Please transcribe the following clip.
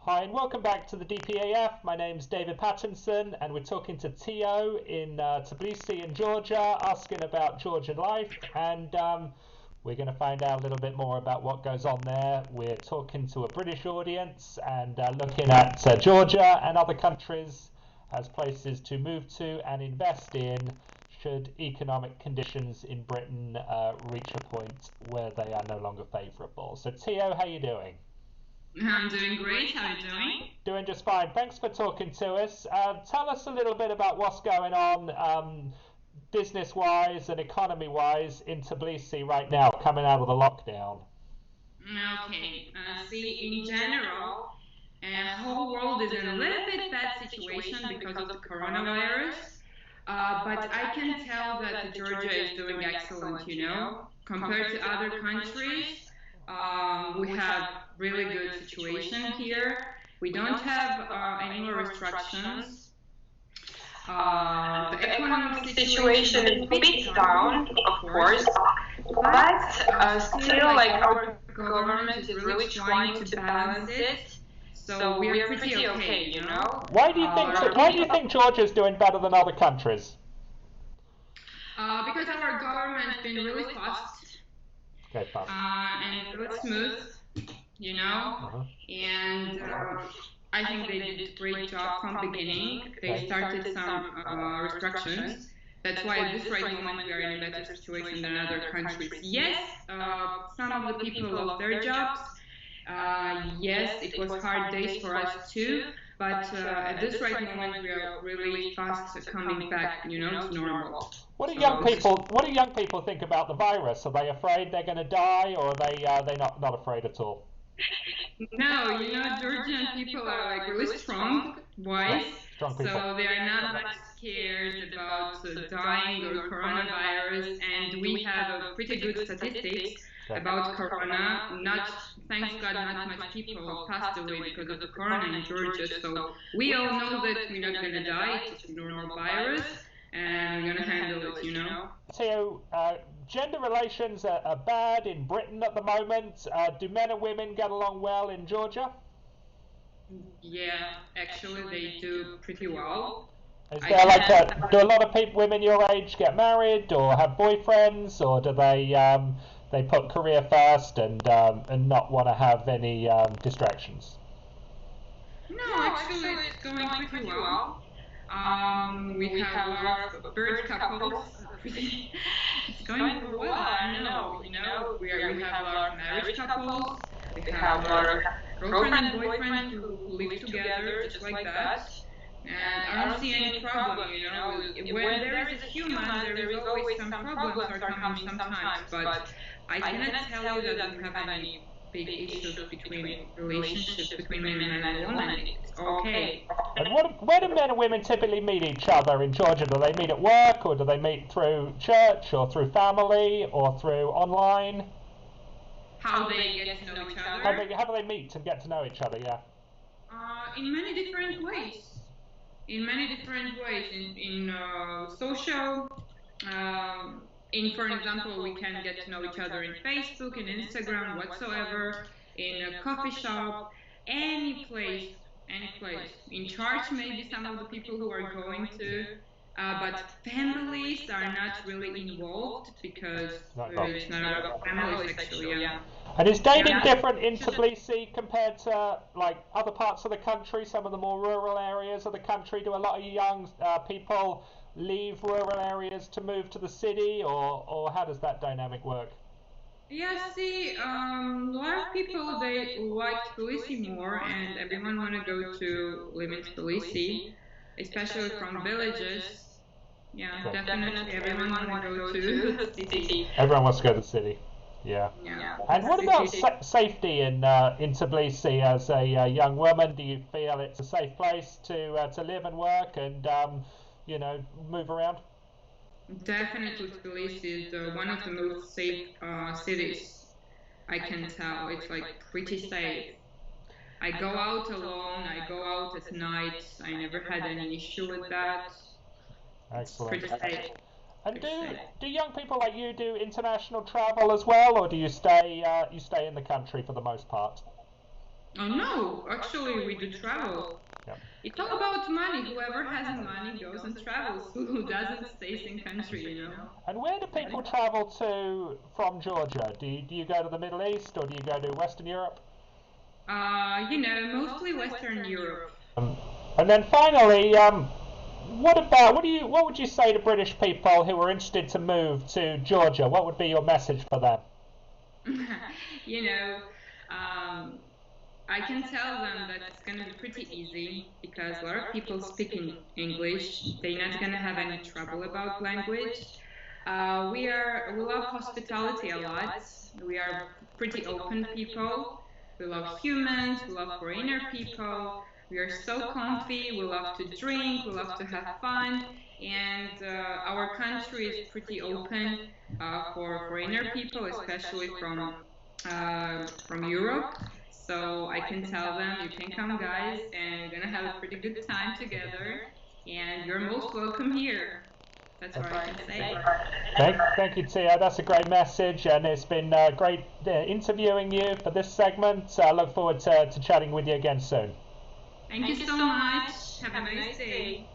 Hi and welcome back to the DPAF. My name's David Pattinson and we're talking to Tio in Tbilisi in Georgia, asking about Georgian life, and we're going to find out a little bit more about what goes on there. We're talking to a British audience and looking at Georgia and other countries as places to move to and invest in should economic conditions in Britain reach a point where they are no longer favourable. So Tio, how are you doing? I'm doing great. How are you doing? Doing just fine. Thanks for talking to us. Tell us a little bit about what's going on business-wise and economy-wise in Tbilisi right now, coming out of the lockdown. Okay. See, in general, the whole world is in a little bit bad situation because of the coronavirus. But I can tell that Georgia is doing excellent, compared to other countries. We have really good situation here. We don't have any more restrictions. The economic situation is a bit down, of course, but still, like, our government is really trying to balance it. So we are pretty okay. Why do you think Georgia's doing better than other countries? Because our government has been really fast. Okay, fast. And really smooth. And I think they did a great job from the beginning. They started some restrictions. That's why at this right moment we are in a better situation than other countries. Yes, some of the people lost their jobs. Yes, it was hard days for us too. But at this right moment we are really fast coming back, to normal. What do young people think about the virus? Are they afraid they're going to die, or are they not afraid at all? No, Georgian people are like really strong boys, Strong people. so they are not much scared about dying or coronavirus, and we have a pretty good statistics about corona. Thanks God, not much people passed away because of the corona in Georgia, so we all know that we're not going to die. It's a normal virus, and we're going to handle it, So, gender relations are bad in Britain at the moment. Do men and women get along well in Georgia? Yeah, actually they do pretty well. Is there do a lot of women your age get married or have boyfriends, or do they put career first and not want to have any distractions? No, actually it's going pretty well. We have a lot of bird couples. It's going pretty well. I don't know. We have a lot of marriage couples. We have a lot of girlfriend and boyfriend who live together, just like that. And I don't see any problem. When there is a human, there is always some problems are coming sometimes. But I cannot tell you that we have any big issues between relationships between men and women. It's okay. And where do men and women typically meet each other in Georgia? Do they meet at work, or do they meet through church, or through family, or through online? How they get to know each other? How do they meet and get to know each other? Yeah. In many different ways. In social. For example, we can get to know each other in Facebook, in Instagram, whatsoever, in a coffee shop, any place. In church, maybe some of the people who are going to, but families are not really involved because it's not about families actually. Yeah. And is dating different in Tbilisi compared to like other parts of the country, some of the more rural areas of the country? Do a lot of young people leave rural areas to move to the city, or how does that dynamic work? Yeah, see, a lot of people, they like Tbilisi more, and everyone want to go to live in Tbilisi, especially from villages. Yeah, okay. Definitely everyone want to go to the city. Everyone wants to go to the city. Yeah. And what about safety in Tbilisi as a young woman? Do you feel it's a safe place to live and work and move around? Definitely, Tbilisi is one of the most safe cities. I can tell it's like pretty safe. I go out alone. I go out at night. I never had any issue with that. Excellent. It's pretty safe. And do young people like you do international travel as well, or do you stay in the country for the most part? Oh no, actually we do travel. Yep. It's all about money. Whoever has money goes and travels. Who doesn't stays in country. And where do people travel to from Georgia? Do you go to the Middle East or do you go to Western Europe? Mostly Western Europe. And then finally, what would you say to British people who are interested to move to Georgia? What would be your message for them? you know, um, I can tell them that it's going to be pretty easy because a lot of people speak in English. They're not going to have any trouble about language. We love hospitality a lot. We are pretty open people. We love humans. We love foreigner people. We are so comfy. We love to drink. We love to have fun. And our country is pretty open for foreigner people, especially from Europe. So I can tell them, you can come guys and we're gonna have a pretty good time together and you're most welcome here. That's what I can say. Thank you, Tia. That's a great message, and it's been great interviewing you for this segment. I look forward to chatting with you again soon. Thank you so much. Have a nice day.